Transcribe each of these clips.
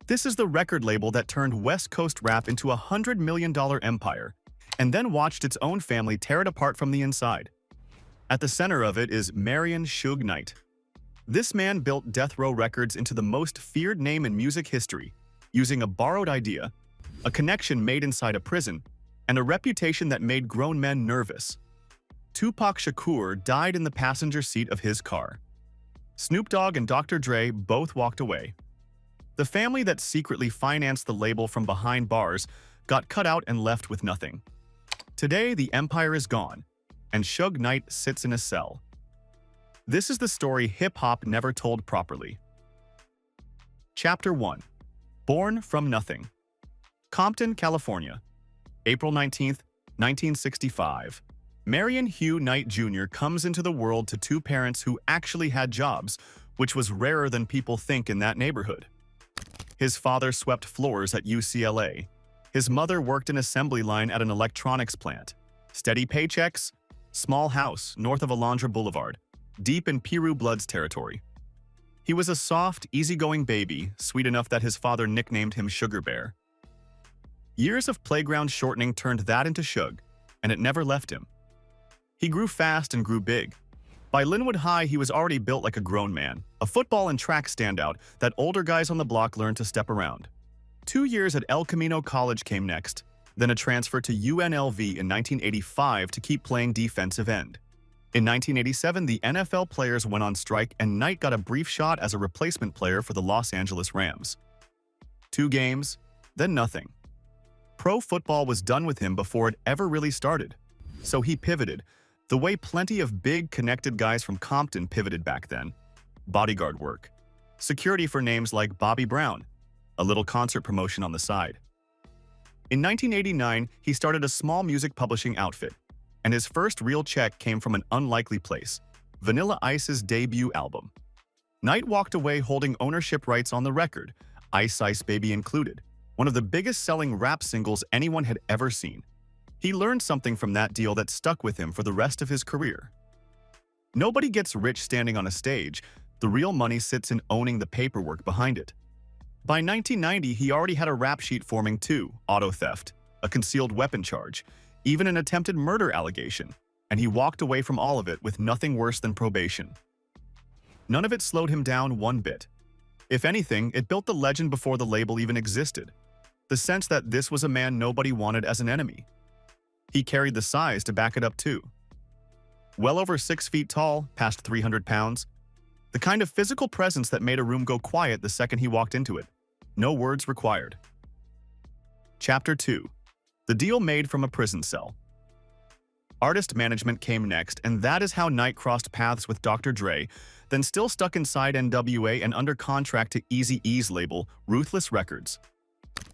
This is the record label that turned West Coast rap into a $100 million empire, and then watched its own family tear it apart from the inside. At the center of it is Marion Suge Knight. This man built Death Row Records into the most feared name in music history, using a borrowed idea, a connection made inside a prison, and a reputation that made grown men nervous. Tupac Shakur died in the passenger seat of his car. Snoop Dogg and Dr. Dre both walked away. The family that secretly financed the label from behind bars got cut out and left with nothing. Today, the empire is gone, and Suge Knight sits in a cell. This is the story hip-hop never told properly. Chapter 1. Born from Nothing. Compton, California. April 19, 1965. Marion Hugh Knight Jr. comes into the world to two parents who actually had jobs, which was rarer than people think in that neighborhood. His father swept floors at UCLA. His mother worked an assembly line at an electronics plant. Steady paychecks, small house north of Alondra Boulevard, deep in Piru Bloods territory. He was a soft, easygoing baby, sweet enough that his father nicknamed him Sugar Bear. Years of playground shortening turned that into Suge, and it never left him. He grew fast and grew big. By Linwood High, he was already built like a grown man, a football and track standout that older guys on the block learned to step around. 2 years at El Camino College came next, then a transfer to UNLV in 1985 to keep playing defensive end. In 1987, the NFL players went on strike and Knight got a brief shot as a replacement player for the Los Angeles Rams. 2 games, then nothing. Pro football was done with him before it ever really started. So he pivoted, the way plenty of big, connected guys from Compton pivoted back then. Bodyguard work. Security for names like Bobby Brown. A little concert promotion on the side. In 1989, he started a small music publishing outfit, and his first real check came from an unlikely place, Vanilla Ice's debut album. Knight walked away holding ownership rights on the record, Ice Ice Baby included, one of the biggest-selling rap singles anyone had ever seen. He learned something from that deal that stuck with him for the rest of his career. Nobody gets rich standing on a stage. The real money sits in owning the paperwork behind it. By 1990, he already had a rap sheet forming 2, auto theft, a concealed weapon charge, even an attempted murder allegation, and he walked away from all of it with nothing worse than probation. None of it slowed him down one bit. If anything, it built the legend before the label even existed. The sense that this was a man nobody wanted as an enemy. He carried the size to back it up too. Well over 6 feet tall, past 300 pounds. The kind of physical presence that made a room go quiet the second he walked into it. No words required. Chapter 2. The deal made from a prison cell. Artist management came next, and that is how Knight crossed paths with Dr. Dre, then still stuck inside NWA and under contract to Eazy-E's label, Ruthless Records.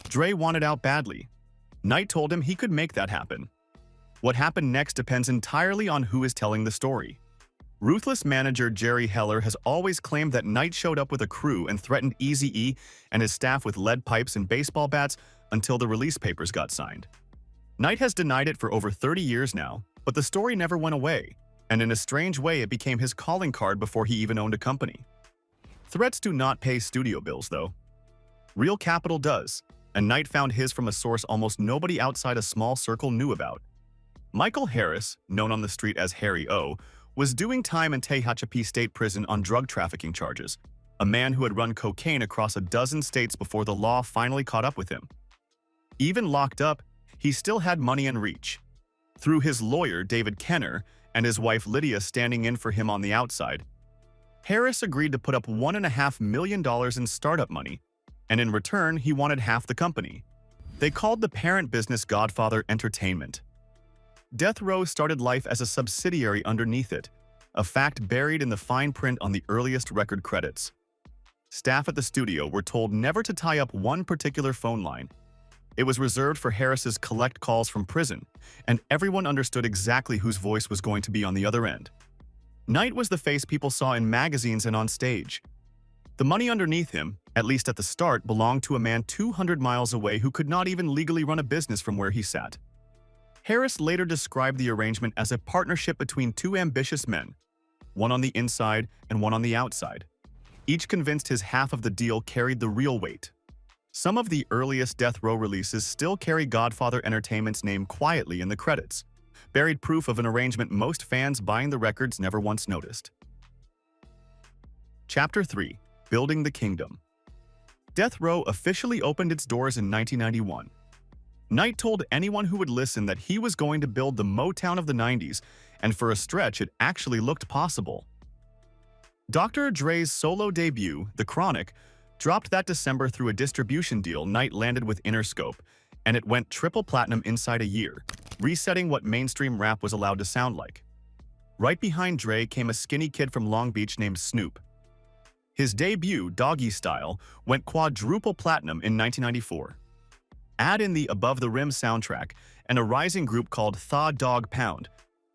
Dre wanted out badly. Knight told him he could make that happen. What happened next depends entirely on who is telling the story. Ruthless manager Jerry Heller has always claimed that Knight showed up with a crew and threatened Eazy-E and his staff with lead pipes and baseball bats until the release papers got signed. Knight has denied it for over 30 years now, but the story never went away, and in a strange way it became his calling card before he even owned a company. Threats do not pay studio bills, though. Real capital does, and Knight found his from a source almost nobody outside a small circle knew about. Michael Harris, known on the street as Harry O., was doing time in Tehachapi State Prison on drug trafficking charges, a man who had run cocaine across a dozen states before the law finally caught up with him. Even locked up, he still had money and reach. Through his lawyer, David Kenner, and his wife Lydia standing in for him on the outside, Harris agreed to put up $1.5 million in startup money, and in return, he wanted half the company. They called the parent business Godfather Entertainment. Death Row started life as a subsidiary underneath it, a fact buried in the fine print on the earliest record credits. Staff at the studio were told never to tie up one particular phone line. It was reserved for Harris's collect calls from prison, and everyone understood exactly whose voice was going to be on the other end. Knight was the face people saw in magazines and on stage. The money underneath him, at least at the start, belonged to a man 200 miles away who could not even legally run a business from where he sat. Harris later described the arrangement as a partnership between 2 ambitious men, one on the inside and one on the outside. Each convinced his half of the deal carried the real weight. Some of the earliest Death Row releases still carry Godfather Entertainment's name quietly in the credits, buried proof of an arrangement most fans buying the records never once noticed. Chapter 3: Building the Kingdom. Death Row officially opened its doors in 1991. Knight told anyone who would listen that he was going to build the Motown of the 90s, and for a stretch it actually looked possible. Dr. Dre's solo debut, The Chronic, dropped that December through a distribution deal Knight landed with Interscope, and it went triple platinum inside a year, resetting what mainstream rap was allowed to sound like. Right behind Dre came a skinny kid from Long Beach named Snoop. His debut, Doggy Style, went quadruple platinum in 1994. Add in the Above the Rim soundtrack and a rising group called Thaw Dog Pound,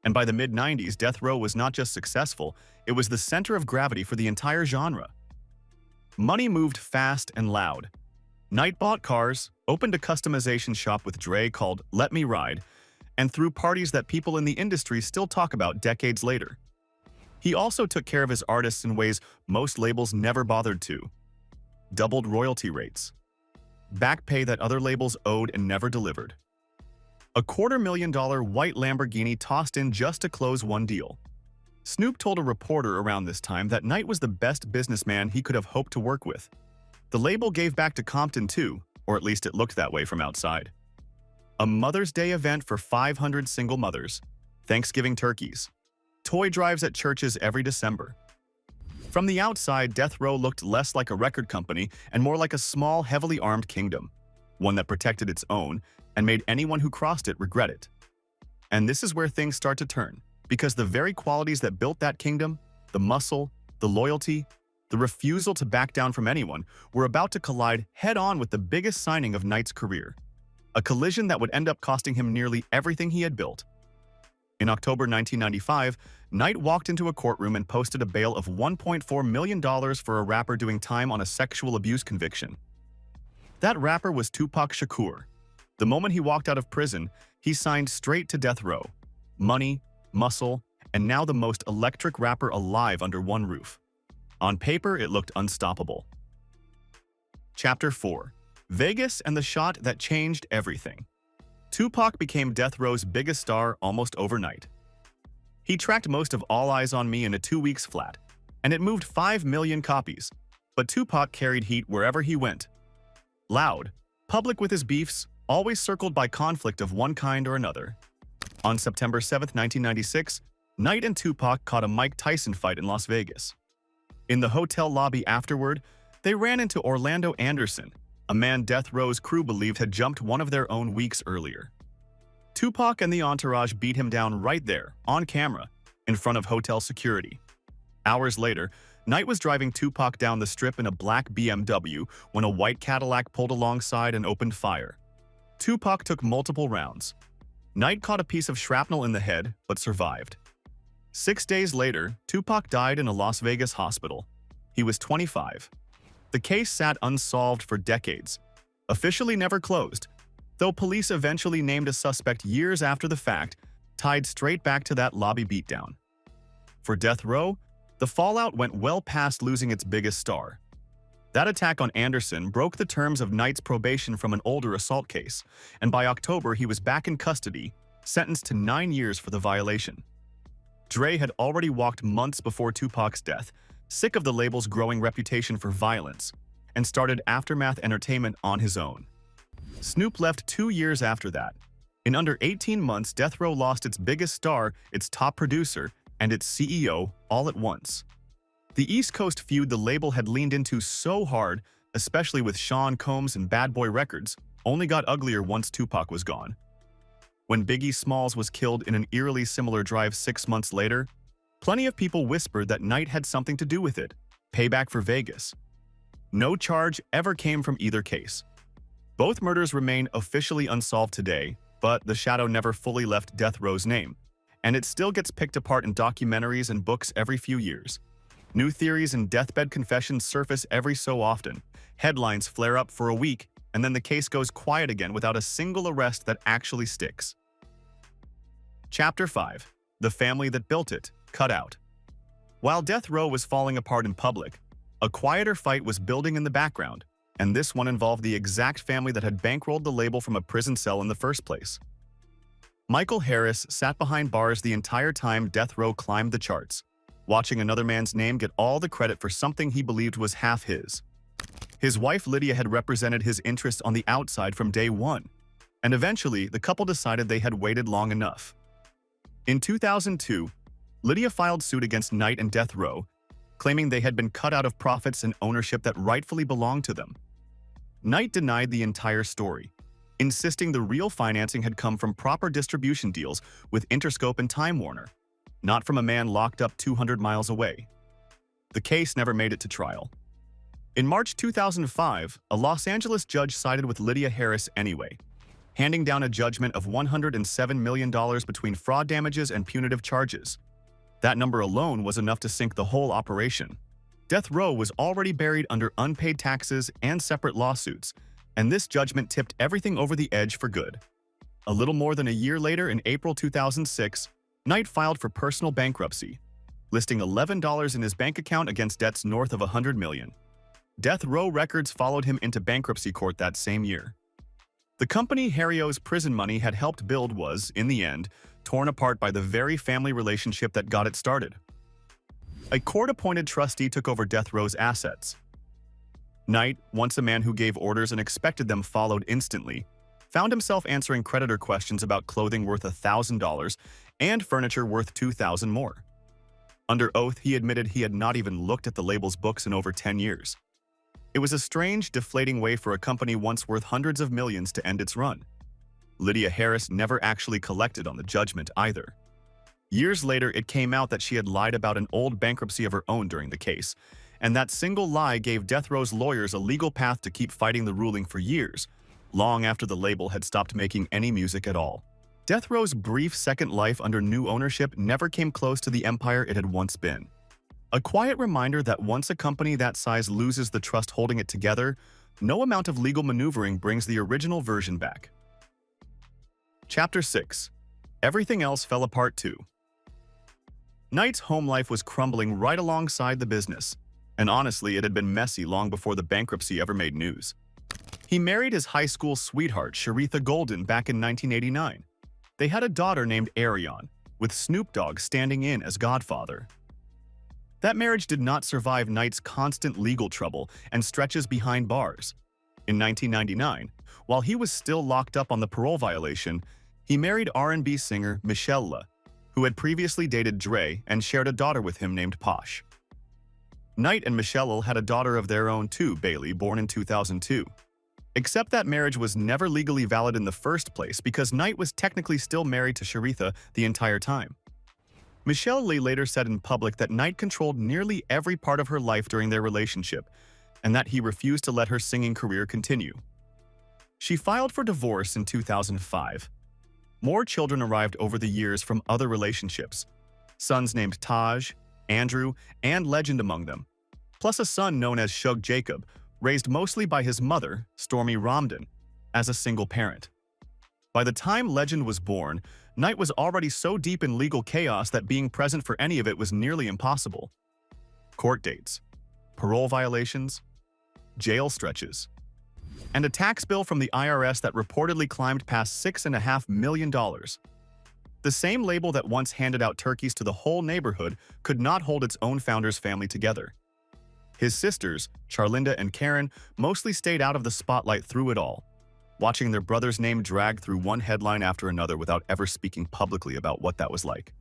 and by the mid-90s, Death Row was not just successful, it was the center of gravity for the entire genre. Money moved fast and loud. Knight bought cars, opened a customization shop with Dre called Let Me Ride, and threw parties that people in the industry still talk about decades later. He also took care of his artists in ways most labels never bothered to. Doubled royalty rates. Back pay that other labels owed and never delivered. A $250,000 white Lamborghini tossed in just to close one deal. Snoop told a reporter around this time that Knight was the best businessman he could have hoped to work with. The label gave back to Compton too, or at least it looked that way from outside. A Mother's Day event for 500 single mothers. Thanksgiving turkeys. Toy drives at churches every December. From the outside, Death Row looked less like a record company and more like a small, heavily armed kingdom, one that protected its own and made anyone who crossed it regret it. And this is where things start to turn, because the very qualities that built that kingdom, the muscle, the loyalty, the refusal to back down from anyone, were about to collide head-on with the biggest signing of Knight's career, a collision that would end up costing him nearly everything he had built. In October 1995, Knight walked into a courtroom and posted a bail of $1.4 million for a rapper doing time on a sexual abuse conviction. That rapper was Tupac Shakur. The moment he walked out of prison, he signed straight to Death Row. Money, muscle, and now the most electric rapper alive under one roof. On paper, it looked unstoppable. Chapter 4: Vegas and the Shot That Changed Everything. Tupac became Death Row's biggest star almost overnight. He tracked most of All Eyes on Me in a 2 weeks flat, and it moved 5 million copies. But Tupac carried heat wherever he went. Loud, public with his beefs, always circled by conflict of one kind or another. On September 7, 1996, Knight and Tupac caught a Mike Tyson fight in Las Vegas. In the hotel lobby afterward, they ran into Orlando Anderson, a man Death Row's crew believed had jumped one of their own weeks earlier. Tupac and the entourage beat him down right there, on camera, in front of hotel security. Hours later, Knight was driving Tupac down the strip in a black BMW when a white Cadillac pulled alongside and opened fire. Tupac took multiple rounds. Knight caught a piece of shrapnel in the head, but survived. 6 days later, Tupac died in a Las Vegas hospital. He was 25. The case sat unsolved for decades, officially never closed, though police eventually named a suspect years after the fact, tied straight back to that lobby beatdown. For Death Row, the fallout went well past losing its biggest star. That attack on Anderson broke the terms of Knight's probation from an older assault case, and by October he was back in custody, sentenced to 9 years for the violation. Dre had already walked months before Tupac's death, sick of the label's growing reputation for violence, and started Aftermath Entertainment on his own. Snoop left 2 years after that. In under 18 months, Death Row lost its biggest star, its top producer, and its CEO all at once. The East Coast feud the label had leaned into so hard, especially with Sean Combs and Bad Boy Records, only got uglier once Tupac was gone. When Biggie Smalls was killed in an eerily similar drive 6 months later, plenty of people whispered that Knight had something to do with it, payback for Vegas. No charge ever came from either case. Both murders remain officially unsolved today, but the shadow never fully left Death Row's name, and it still gets picked apart in documentaries and books every few years. New theories and deathbed confessions surface every so often. Headlines flare up for a week, and then the case goes quiet again without a single arrest that actually sticks. Chapter 5: The Family That Built It, Cut Out. While Death Row was falling apart in public, a quieter fight was building in the background, and this one involved the exact family that had bankrolled the label from a prison cell in the first place. Michael Harris sat behind bars the entire time Death Row climbed the charts, watching another man's name get all the credit for something he believed was half his. His wife Lydia had represented his interests on the outside from day one, and eventually the couple decided they had waited long enough. In 2002, Lydia filed suit against Knight and Death Row, claiming they had been cut out of profits and ownership that rightfully belonged to them. Knight denied the entire story, insisting the real financing had come from proper distribution deals with Interscope and Time Warner, not from a man locked up 200 miles away. The case never made it to trial. In March 2005, a Los Angeles judge sided with Lydia Harris anyway, handing down a judgment of $107 million between fraud damages and punitive charges. That number alone was enough to sink the whole operation. Death Row was already buried under unpaid taxes and separate lawsuits, and this judgment tipped everything over the edge for good. A little more than a year later, in April 2006, Knight filed for personal bankruptcy, listing $11 in his bank account against debts north of $100 million. Death Row Records followed him into bankruptcy court that same year. The company Harrio's prison money had helped build was, in the end, torn apart by the very family relationship that got it started. A court-appointed trustee took over Death Row's assets. Knight, once a man who gave orders and expected them followed instantly, found himself answering creditor questions about clothing worth $1,000 and furniture worth $2,000 more. Under oath, he admitted he had not even looked at the label's books in over 10 years. It was a strange, deflating way for a company once worth hundreds of millions to end its run. Lydia Harris never actually collected on the judgment either. Years later, it came out that she had lied about an old bankruptcy of her own during the case, and that single lie gave Death Row's lawyers a legal path to keep fighting the ruling for years, long after the label had stopped making any music at all. Death Row's brief second life under new ownership never came close to the empire it had once been. A quiet reminder that once a company that size loses the trust holding it together, no amount of legal maneuvering brings the original version back. Chapter 6. Everything else fell apart too. Knight's home life was crumbling right alongside the business, and honestly, it had been messy long before the bankruptcy ever made news. He married his high school sweetheart, Sharitha Golden, back in 1989. They had a daughter named Marion, with Snoop Dogg standing in as godfather. That marriage did not survive Knight's constant legal trouble and stretches behind bars. In 1999, while he was still locked up on the parole violation, he married R&B singer Michelle, who had previously dated Dre and shared a daughter with him named Posh. Knight and Michelle had a daughter of their own too, Bailey, born in 2002. Except that marriage was never legally valid in the first place because Knight was technically still married to Sharitha the entire time. Michelle later said in public that Knight controlled nearly every part of her life during their relationship, and that he refused to let her singing career continue. She filed for divorce in 2005. More children arrived over the years from other relationships, sons named Taj, Andrew, and Legend among them, plus a son known as Suge Jacob, raised mostly by his mother, Stormy Ramdan, as a single parent. By the time Legend was born, Knight was already so deep in legal chaos that being present for any of it was nearly impossible. Court dates, parole violations, jail stretches, and a tax bill from the IRS that reportedly climbed past $6.5 million. The same label that once handed out turkeys to the whole neighborhood could not hold its own founder's family together. His sisters, Charlinda and Karen, mostly stayed out of the spotlight through it all, watching their brother's name drag through one headline after another without ever speaking publicly about what that was like.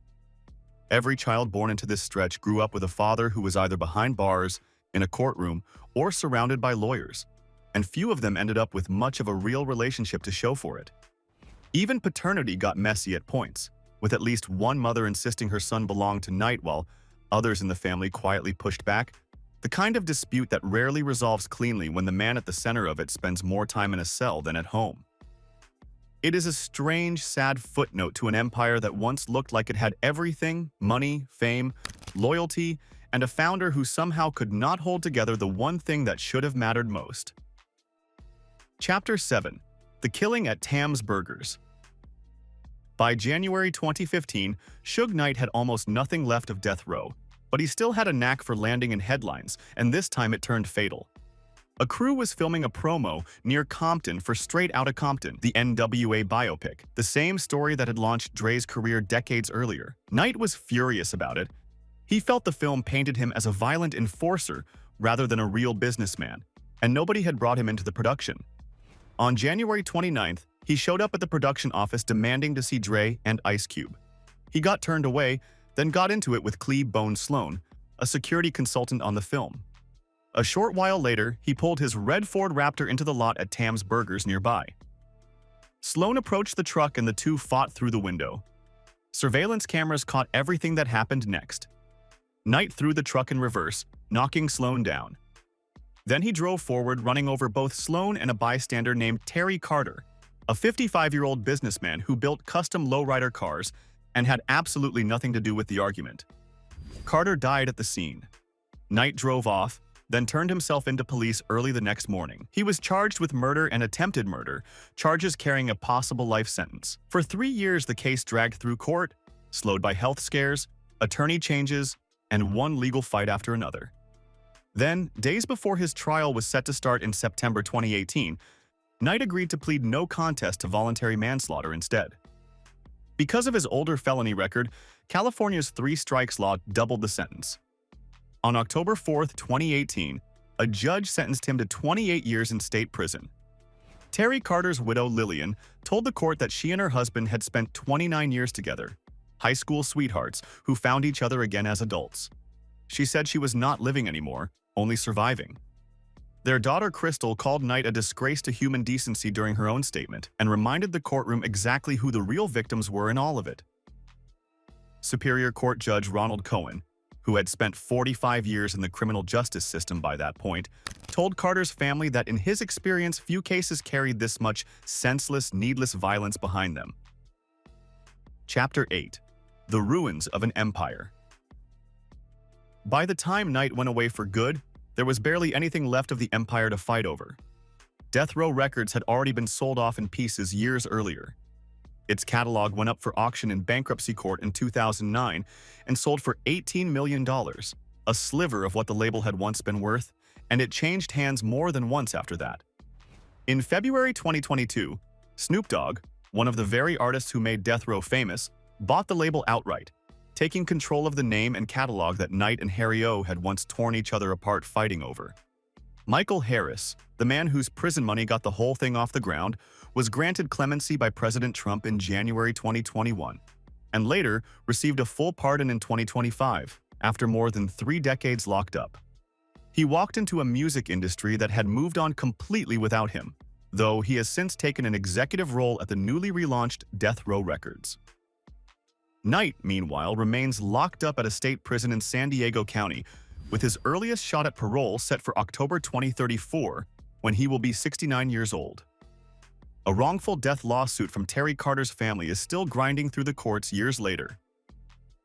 Every child born into this stretch grew up with a father who was either behind bars, in a courtroom, or surrounded by lawyers, and few of them ended up with much of a real relationship to show for it. Even paternity got messy at points, with at least one mother insisting her son belonged to Knight while others in the family quietly pushed back, the kind of dispute that rarely resolves cleanly when the man at the center of it spends more time in a cell than at home. It is a strange, sad footnote to an empire that once looked like it had everything: money, fame, loyalty, and a founder who somehow could not hold together the one thing that should have mattered most. Chapter 7. The Killing at Tam's Burgers. By January 2015, Suge Knight had almost nothing left of Death Row, but he still had a knack for landing in headlines, and this time it turned fatal. A crew was filming a promo near Compton for Straight Outta Compton, the NWA biopic, the same story that had launched Dre's career decades earlier. Knight was furious about it. He felt the film painted him as a violent enforcer rather than a real businessman, and nobody had brought him into the production. On January 29th, he showed up at the production office demanding to see Dre and Ice Cube. He got turned away, then got into it with Cleve Bone Sloan, a security consultant on the film. A short while later, he pulled his red Ford Raptor into the lot at Tam's Burgers nearby. Sloan approached the truck and the two fought through the window. Surveillance cameras caught everything that happened next. Knight threw the truck in reverse, knocking Sloan down. Then he drove forward, running over both Sloan and a bystander named Terry Carter, a 55-year-old businessman who built custom lowrider cars and had absolutely nothing to do with the argument. Carter died at the scene. Knight drove off, then turned himself into police early the next morning. He was charged with murder and attempted murder, charges carrying a possible life sentence. For 3 years, the case dragged through court, slowed by health scares, attorney changes, and one legal fight after another. Then, days before his trial was set to start in September 2018, Knight agreed to plead no contest to voluntary manslaughter instead. Because of his older felony record, California's 3 strikes law doubled the sentence. On October 4, 2018, a judge sentenced him to 28 years in state prison. Terry Carter's widow, Lillian, told the court that she and her husband had spent 29 years together, high school sweethearts who found each other again as adults. She said she was not living anymore, only surviving. Their daughter, Crystal, called Knight a disgrace to human decency during her own statement and reminded the courtroom exactly who the real victims were in all of it. Superior Court Judge Ronald Cohen, who had spent 45 years in the criminal justice system by that point, told Carter's family that in his experience, few cases carried this much senseless, needless violence behind them. Chapter 8. The Ruins of an Empire. By the time Knight went away for good, there was barely anything left of the empire to fight over. Death Row Records had already been sold off in pieces years earlier. Its catalog went up for auction in bankruptcy court in 2009 and sold for $18 million, a sliver of what the label had once been worth, and it changed hands more than once after that. In February 2022, Snoop Dogg, one of the very artists who made Death Row famous, bought the label outright, taking control of the name and catalog that Knight and Harry O had once torn each other apart fighting over. Michael Harris, the man whose prison money got the whole thing off the ground, was granted clemency by President Trump in January 2021, and later received a full pardon in 2025, after more than 3 decades locked up. He walked into a music industry that had moved on completely without him, though he has since taken an executive role at the newly relaunched Death Row Records. Knight, meanwhile, remains locked up at a state prison in San Diego County, with his earliest shot at parole set for October 2034, when he will be 69 years old. A wrongful death lawsuit from Terry Carter's family is still grinding through the courts years later.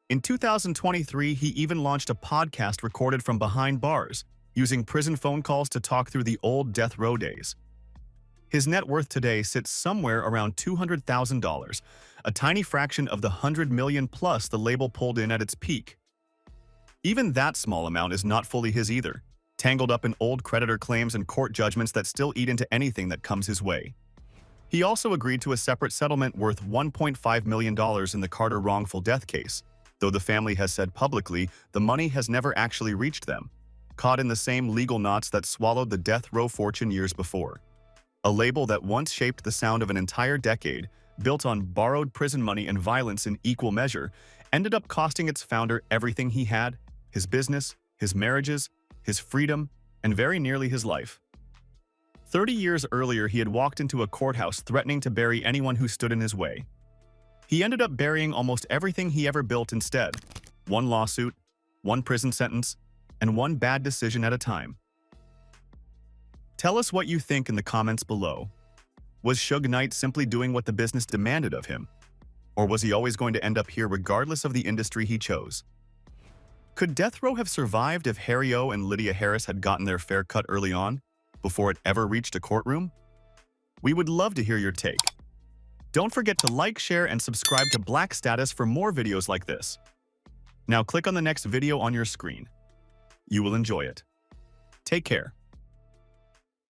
In 2023, he even launched a podcast recorded from behind bars, using prison phone calls to talk through the old death row days. His net worth today sits somewhere around $200,000, a tiny fraction of the $100 million plus the label pulled in at its peak. Even that small amount is not fully his either, tangled up in old creditor claims and court judgments that still eat into anything that comes his way. He also agreed to a separate settlement worth $1.5 million in the Carter wrongful death case, though the family has said publicly the money has never actually reached them, caught in the same legal knots that swallowed the Death Row fortune years before. A label that once shaped the sound of an entire decade, built on borrowed prison money and violence in equal measure, ended up costing its founder everything he had: his business, his marriages, his freedom, and very nearly his life. 30 years earlier, he had walked into a courthouse threatening to bury anyone who stood in his way. He ended up burying almost everything he ever built instead: one lawsuit, one prison sentence, and one bad decision at a time. Tell us what you think in the comments below. Was Suge Knight simply doing what the business demanded of him? Or was he always going to end up here regardless of the industry he chose? Could Death Row have survived if Harry O and Lydia Harris had gotten their fair cut early on, before it ever reached a courtroom? We would love to hear your take. Don't forget to like, share, and subscribe to Black Status for more videos like this. Now click on the next video on your screen. You will enjoy it. Take care.